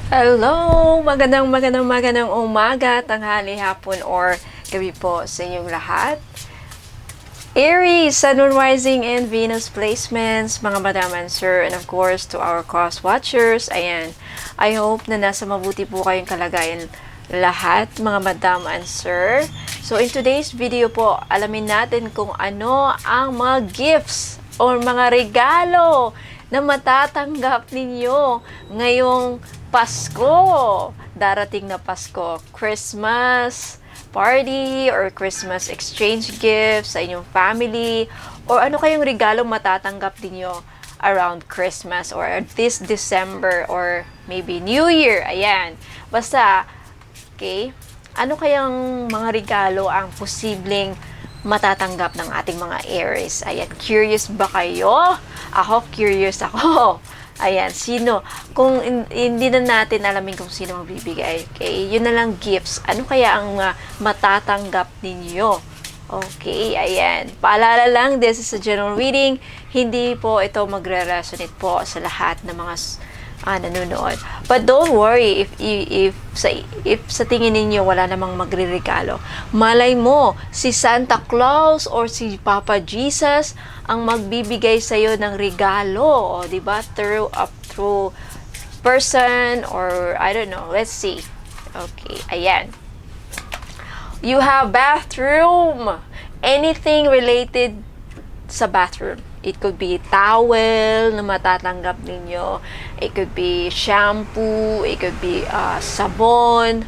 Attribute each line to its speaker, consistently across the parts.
Speaker 1: Hello! Magandang umaga, tanghali, hapon, or gabi po sa inyong lahat. Aries, Sun, Moon, Rising, and Venus placements, mga madam and sir, and of course, to our cross watchers. Ayan, I hope na nasa mabuti po kayong kalagayan lahat, mga madam and sir. So, in today's video po, alamin natin kung ano ang mga gifts or mga regalo na matatanggap ninyo ngayong Pasko. Darating na Pasko, Christmas party or Christmas exchange gifts sa inyong family, or ano kayong regalo matatanggap ninyo around Christmas or this December or maybe New Year. Ayan. Basta, okay, ano kayang mga regalo ang posibleng matatanggap ng ating mga Aries? Ayan, curious ba kayo? Ako, curious ako. Ayan, sino? Kung hindi na natin alamin kung sino magbibigay, okay? Yun na lang gifts. Ano kaya ang matatanggap ninyo? Okay, ayan. Paalala lang, this is a general reading. Hindi po ito magre-resonate po sa lahat ng mga nanonood. But don't worry if sa tingin ninyo wala namang magre-regalo. Malay mo, si Santa Claus or si Papa Jesus ang magbibigay sa iyo ng regalo, o di ba? Through person or I don't know. Let's see. Okay, ayan. You have bathroom. Anything related sa bathroom. It could be towel na matatanggap ninyo. It could be shampoo. It could be sabon.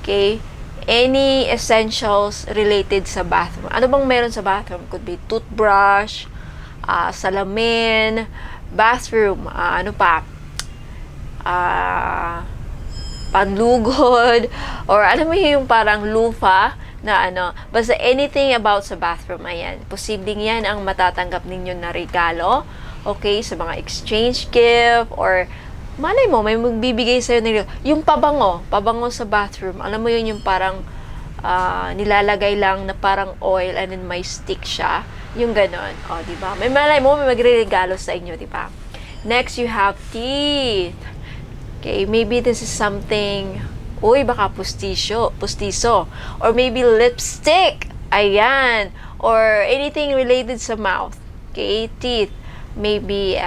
Speaker 1: Okay? Any essentials related sa bathroom. Ano bang meron sa bathroom? Could be toothbrush, salamin, bathroom, ano pa? Panlugod, or ano mo yung parang lufa na basta anything about sa bathroom, ayan. Posibleng yan ang matatanggap ninyo na regalo, okay, sa mga exchange gift, or malay mo, may magbibigay sa'yo ng yung pabango sa bathroom. Alam mo yun, yung parang nilalagay lang na parang oil and then may stick siya. Yung ganon. O, diba? May malay mo, may magre-regalo sa inyo, diba? Next, you have teeth. Okay, maybe this is something, baka pustiso. Or maybe lipstick. Ayan. Or anything related sa mouth. Okay, teeth. Maybe,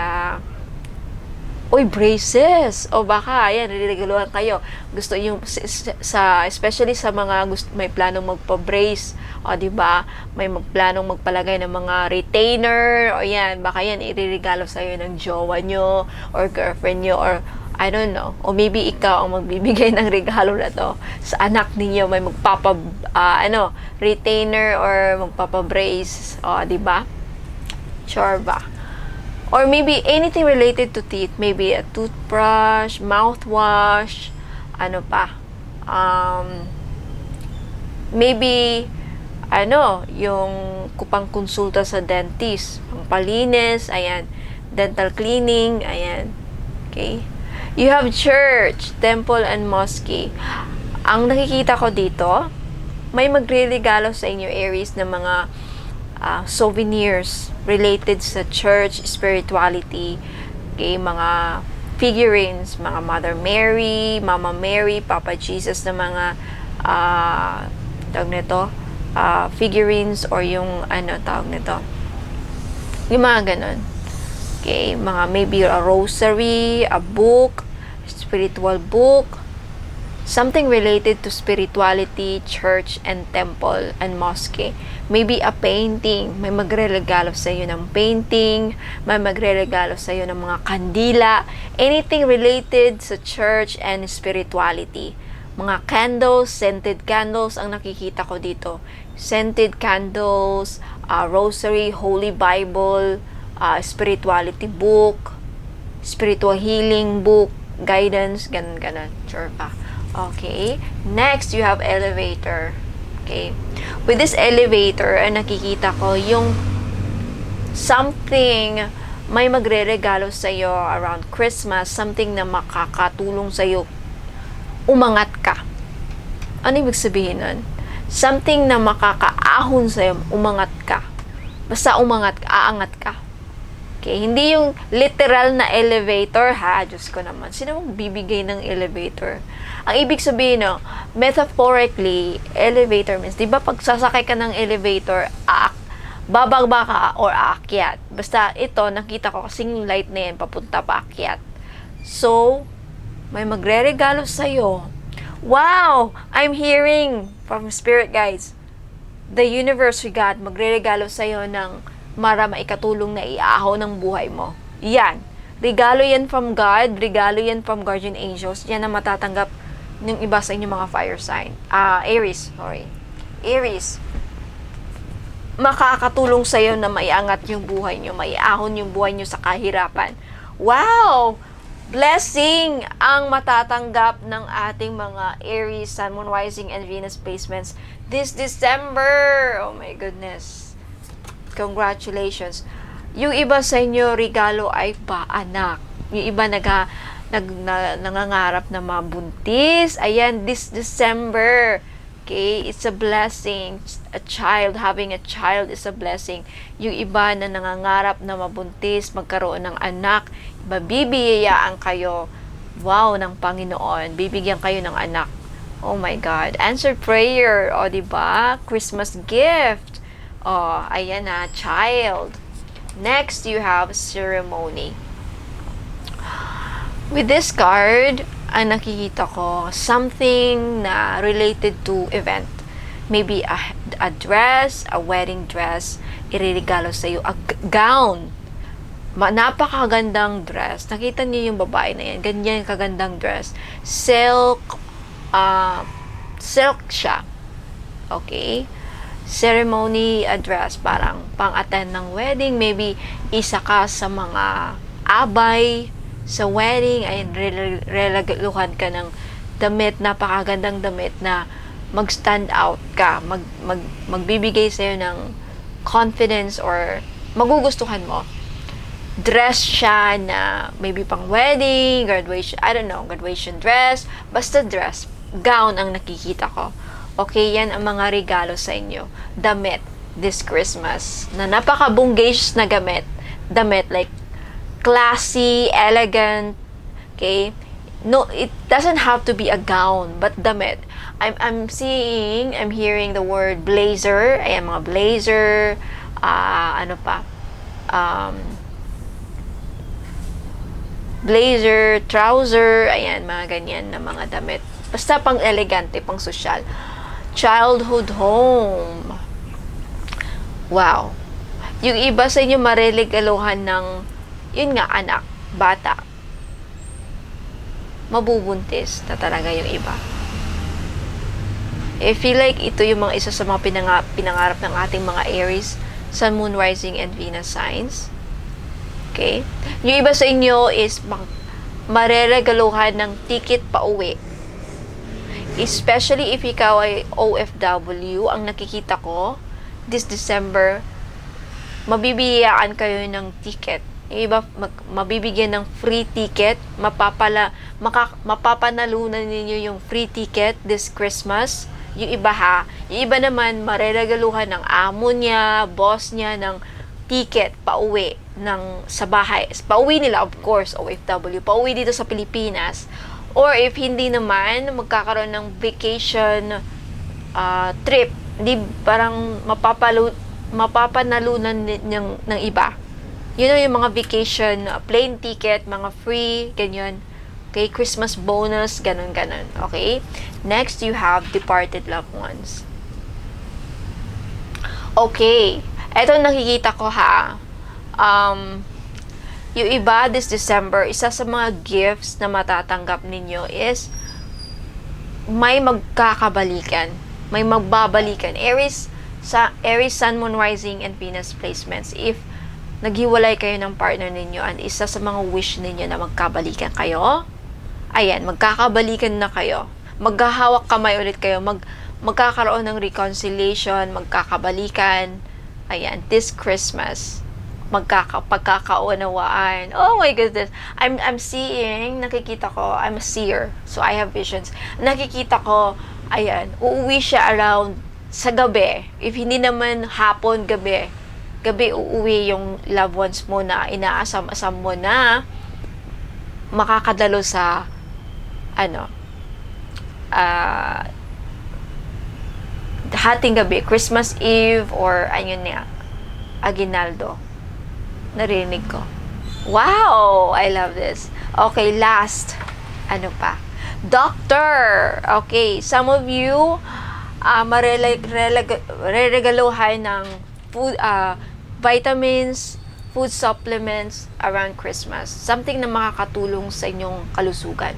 Speaker 1: braces. O baka, ayan, niliregaluhan kayo. Gusto yung, especially sa mga may planong magpa-brace. O, diba? May planong magpalagay ng mga retainer. O, yan, baka yan, iririgalo sa'yo ng jowa nyo, or girlfriend nyo, or I don't know. O maybe ikaw ang magbibigay ng regalo na to sa anak ninyo. May retainer or magpapa-brace. O, diba? Sure ba? Or maybe anything related to teeth. Maybe a toothbrush, mouthwash, ano pa? Maybe, yung kupang konsulta sa dentist. Pangpalinis, ayan. Dental cleaning, ayan. Okay? You have church, temple, and mosque. Ang nakikita ko dito, may magre-regalo sa inyo, Aries, ng mga souvenirs related sa church, spirituality, okay, mga figurines, mga Mother Mary, Mama Mary, Papa Jesus, na mga figurines, or yung yung mga ganon. Okay, mga maybe a rosary, a book, spiritual book, something related to spirituality, church, and temple, and mosque. Maybe a painting. May magre-regalo sa iyo ng painting. May magre-regalo sa iyo ng mga kandila. Anything related sa church and spirituality. Mga candles, scented candles ang nakikita ko dito. Scented candles, rosary, Holy Bible, spirituality book, spiritual healing book, guidance, ganun. Sure pa. Okay. Next, you have elevator. Okay. With this elevator, nakikita ko yung something, may magre-regalo sa iyo around Christmas, something na makakatulong sa iyo umangat ka. Ano ibig sabihin nun? Something na makakaahon sa iyo, umangat ka. Basta umangat ka, aangat ka. Okay, hindi yung literal na elevator ha. Diyos ko naman, sino mong bibigay ng elevator? Ang ibig sabihin, no, metaphorically, elevator means, di ba pag sasakay ka ng elevator, bababa ka or aakyat. Basta ito, nakita ko kasing light na yan, papunta pa akyat. So, may magre-regalo sa'yo. Wow! I'm hearing from Spirit guides, the universe, God, magre-regalo sa'yo ng maikatulong na iaahon ng buhay mo. Yan. Regalo yan from God, regalo yan from guardian angels. Yan ang matatanggap ng iba sa inyong mga fire sign. Aries, sorry. Aries. Makakatulong sa'yo na maiangat yung buhay nyo, maiahon yung buhay nyo sa kahirapan. Wow! Blessing ang matatanggap ng ating mga Aries, Sun, Moon, Rising, and Venus placements this December. Oh my goodness. Congratulations. Yung iba sa inyo, regalo ay paanak. Yung iba nangangarap na mabuntis. Ayan, this December. Okay, it's a blessing. Having a child is a blessing. Yung iba na nangangarap na mabuntis, magkaroon ng anak, mabibiyayaan kayo, wow, ng Panginoon. Bibigyan kayo ng anak. Oh my God. Answered prayer. O, diba? Christmas gift. Oh, ayan na, child. Next, you have ceremony. With this card, ang nakikita ko, something na related to event. Maybe a dress, a wedding dress, iririgalo sa iyo, a gown. Napakagandang dress. Nakita niyo yung babae na yan, ganyan kagandang dress. Silk siya. Okay? Ceremony dress, parang pang-attend ng wedding. Maybe isa ka sa mga abay sa wedding, ay relagaluhan ka ng damit, napakagandang damit na mag-stand out ka, magbibigay sa'yo ng confidence or magugustuhan mo. Dress siya na maybe pang wedding, graduation, I don't know, graduation dress, basta dress, gown ang nakikita ko. Okay, yan ang mga regalo sa inyo. Damit this Christmas na napaka-bunggacious na damit like classy, elegant. Okay? No, it doesn't have to be a gown, but damit. I'm hearing the word blazer. Ayan, mga blazer, blazer, trouser, ayan, mga ganyan na mga damit. Basta pang elegante, pang sosyal. Childhood home. Wow. Yung iba sa inyo marelegaluhan ng, yun nga, anak, bata. Mabubuntis na talaga yung iba. I feel like ito yung mga isa sa mga pinangarap ng ating mga Aries, Sun, Moon, Rising, and Venus signs. Okay? Yung iba sa inyo is mareregaluhan ng ticket pa uwi. Especially if ikaw ay OFW, ang nakikita ko, this December, mabibigyan kayo ng ticket. Yung iba, mabibigyan ng free ticket, mapapanalunan ninyo yung free ticket this Christmas. Yung iba yung iba naman, mareregaluhan ng amo niya, boss niya, ng ticket pauwi sa bahay. Pauwi nila, of course, OFW, pauwi dito sa Pilipinas. Or if hindi naman, magkakaroon ng vacation trip. Di parang mapapanalunan ng iba. Yun yung mga vacation, plane ticket, mga free, ganyan. Okay, Christmas bonus, ganun. Okay? Next, you have departed loved ones. Okay. Eto nakikita ko yung iba this December, isa sa mga gifts na matatanggap ninyo is may magkakabalikan. May magbabalikan. Aries, Sun, Moon, Rising, and Venus placements. If naghiwalay kayo ng partner ninyo, and isa sa mga wish ninyo na magkabalikan kayo, ayan, magkakabalikan na kayo. Maghahawak kamay ulit kayo. Magkakaroon ng reconciliation, magkakabalikan. Ayan, this Christmas. Pagkakaunawaan. Oh my goodness. I'm seeing, nakikita ko, I'm a seer. So I have visions. Nakikita ko, ayan, uuwi siya around sa gabi. If hindi naman hapon, gabi. gabi uuwi yung loved ones mo na inaasam-asam mo na makakadalo sa hating gabi, Christmas Eve or ayun nga, Aguinaldo. Narinig ko. Wow! I love this. Okay, last. Ano pa? Doctor! Okay, some of you reregaluhan ng food, vitamins, food supplements around Christmas. Something na makakatulong sa inyong kalusugan.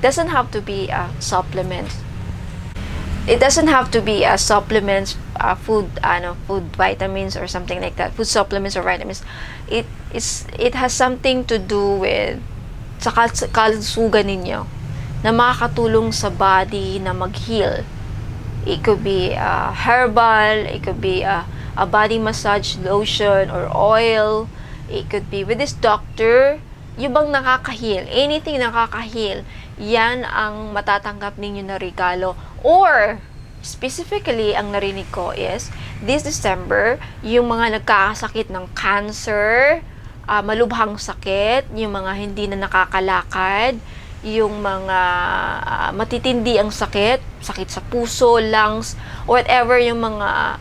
Speaker 1: Doesn't have to be a supplement. It doesn't have to be a supplements, food vitamins or something like that. Food supplements or vitamins. It has something to do with sa kalusugan ninyo na makakatulong sa body na mag-heal. It could be herbal, it could be a body massage lotion or oil. It could be with this doctor, yung bang nakaka-heal, anything nakaka-heal, yan ang matatanggap ninyo na regalo. Or, specifically, ang narinig ko is, this December, yung mga nagkakasakit ng cancer, malubhang sakit, yung mga hindi na nakakalakad, yung mga matitindi ang sakit sa puso, lungs, whatever yung mga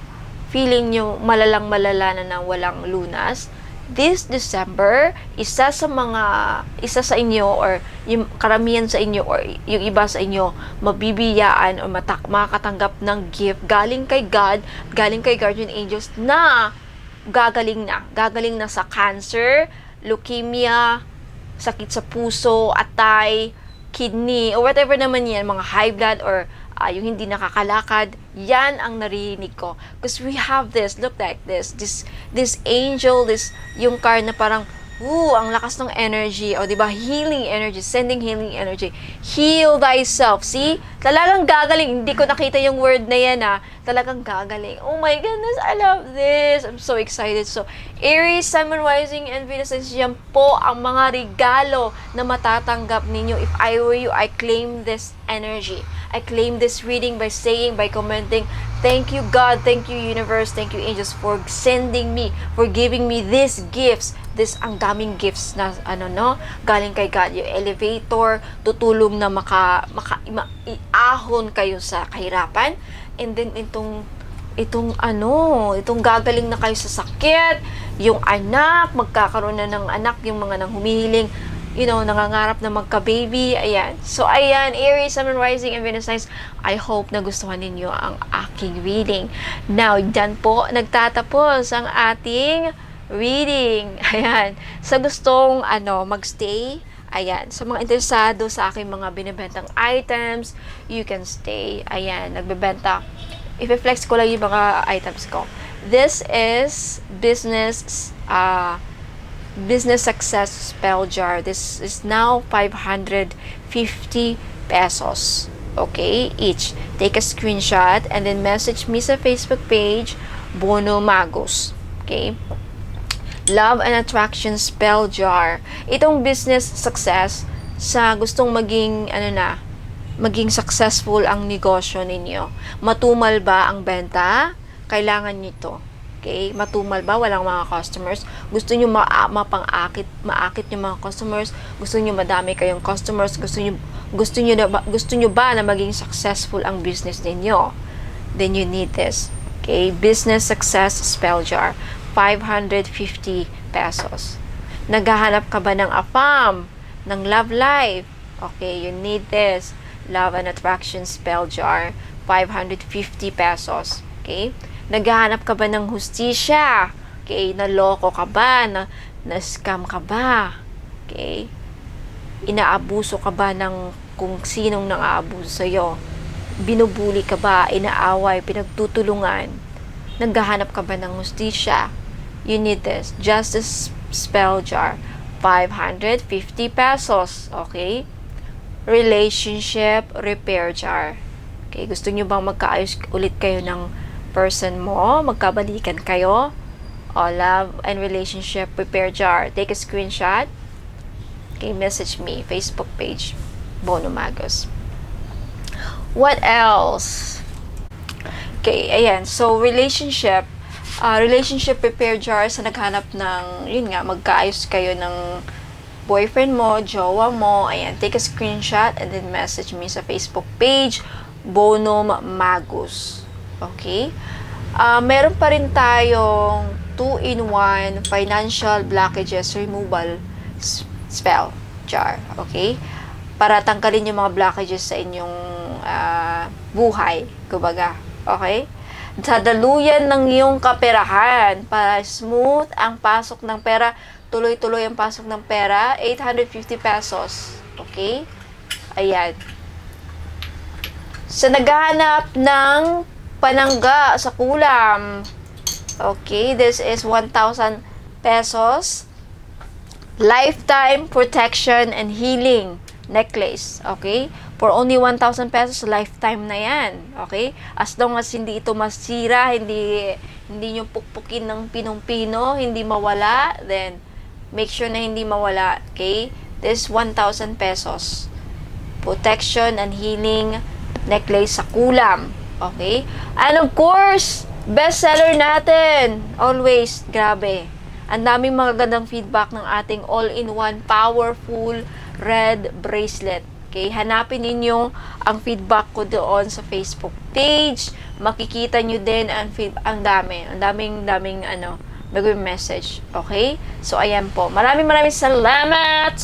Speaker 1: feeling nyo malalang-malala na walang lunas, this December, isa sa inyo or yung karamihan sa inyo or yung iba sa inyo mabibiyaan o makakatanggap ng gift galing kay God, galing kay guardian angels na gagaling na sa cancer, leukemia, sakit sa puso, atay, kidney, or whatever naman yan, mga high blood or yung hindi nakakalakad, yan ang narinig ko. Because we have this, look like this angel, yung card na parang, ang lakas ng energy, o diba, healing energy, sending healing energy. Heal thyself. See? Talagang gagaling. Hindi ko nakita yung word na yan, Talagang gagaling. Oh my goodness, I love this. I'm so excited. So, Aries, Sun, Moon, Rising, and Venus, yan po ang mga regalo na matatanggap ninyo. If I were you, I claim this energy. I claim this reading by saying, by commenting, thank you God, thank you universe, thank you angels for sending me, for giving me these gifts. Ang daming gifts na galing kay God. Yung elevator, tutulong na iahon kayo sa kahirapan. And then itong gagaling na kayo sa sakit, yung anak, magkakaroon na ng anak, yung mga nang humihiling, nangangarap na magka-baby. Ayan. So, ayan, Aries, Sun, Rising, and Venus signs. I hope nagustuhan ninyo ang aking reading. Now, dyan po nagtatapos ang ating reading. Ayan. Sa gustong magstay, ayan. Sa mga interesado sa aking mga binibentang items, you can stay. Ayan. Nagbebenta. I-flex ko lang yung mga items ko. This is business success spell jar. This is now 550 pesos. Okay? Each. Take a screenshot and then message me sa Facebook page, Bono Magos. Okay? Love and Attraction Spell Jar. Itong business success sa gustong maging maging successful ang negosyo ninyo. Matumal ba ang benta? Kailangan nyo ito. Okay? Matumal ba? Walang mga customers? Gusto nyo maakit yung mga customers? Gusto nyo madami kayong customers? Gusto nyo ba na maging successful ang business ninyo? Then you need this. Okay? Business Success Spell Jar. 550 pesos. Naghahanap ka ba ng AFAM, ng love life? Okay, you need this. Love and Attraction Spell Jar, 550 pesos. Okay? Naghahanap ka ba ng hustisya? Okay, naloko ka ba? Na-scam ka ba? Okay? Inaabuso ka ba ng kung sinong nang-aabuso sa'yo? Binubuli ka ba? Inaaway? Pinagtutulungan? Naghahanap ka ba ng hustisya? You need this. Justice Spell Jar. 550 pesos. Okay? Relationship Repair Jar. Okay? Gusto nyo bang magkaayos ulit kayo ng person mo? Magkabalikan kayo? O, Love and Relationship Repair Jar. Take a screenshot. Okay? Message me. Facebook page. Bono Magos. What else? Okay, ayan. So, relationship, relationship repair jar sa naghanap ng, yun nga, magkaayos kayo ng boyfriend mo, jowa mo. Ayan, take a screenshot and then message me sa Facebook page, Bonum Magus. Okay? Meron pa rin tayong 2-in-1 financial blockages removal spell jar. Okay? Para tanggalin yung mga blockages sa inyong buhay. Kumbaga. Okay? Sa daluyan ng iyong kaperahan para smooth ang pasok ng pera, tuloy-tuloy ang pasok ng pera, 850 pesos. Okay? Ayan. Sa naghahanap ng panangga sa kulam, okay, this is 1,000 pesos. Lifetime protection and healing necklace. Okay? For only 1,000 pesos, lifetime na yan. Okay? As long as hindi ito masira, hindi nyo pukpukin ng pinong-pino, hindi mawala, then make sure na hindi mawala. Okay? This 1,000 pesos. Protection and healing necklace sa kulam. Okay? And of course, bestseller natin. Always, grabe. Ang daming magagandang feedback ng ating all-in-one powerful red bracelet. Okay, hanapin ninyo ang feedback ko doon sa Facebook page. Makikita nyo din ang daming mag-message. Okay? So, ayan po. Maraming salamat!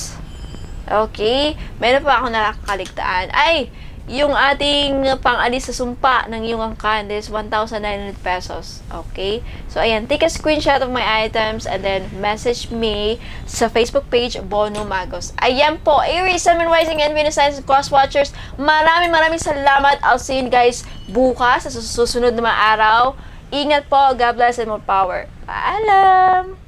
Speaker 1: Okay? Meron pa ako nakakaligtaan. Ay! Yung ating pang-alis sa sumpa ng iyong angkan is 1,900 pesos. Okay? So, ayan. Take a screenshot of my items and then message me sa Facebook page, Bono Magos. Ayan po. Aries, Sun, Moon, Rising, and Venus signs and cross watchers. Maraming salamat. I'll see you guys bukas sa susunod na mga araw. Ingat po. God bless and more power. Paalam!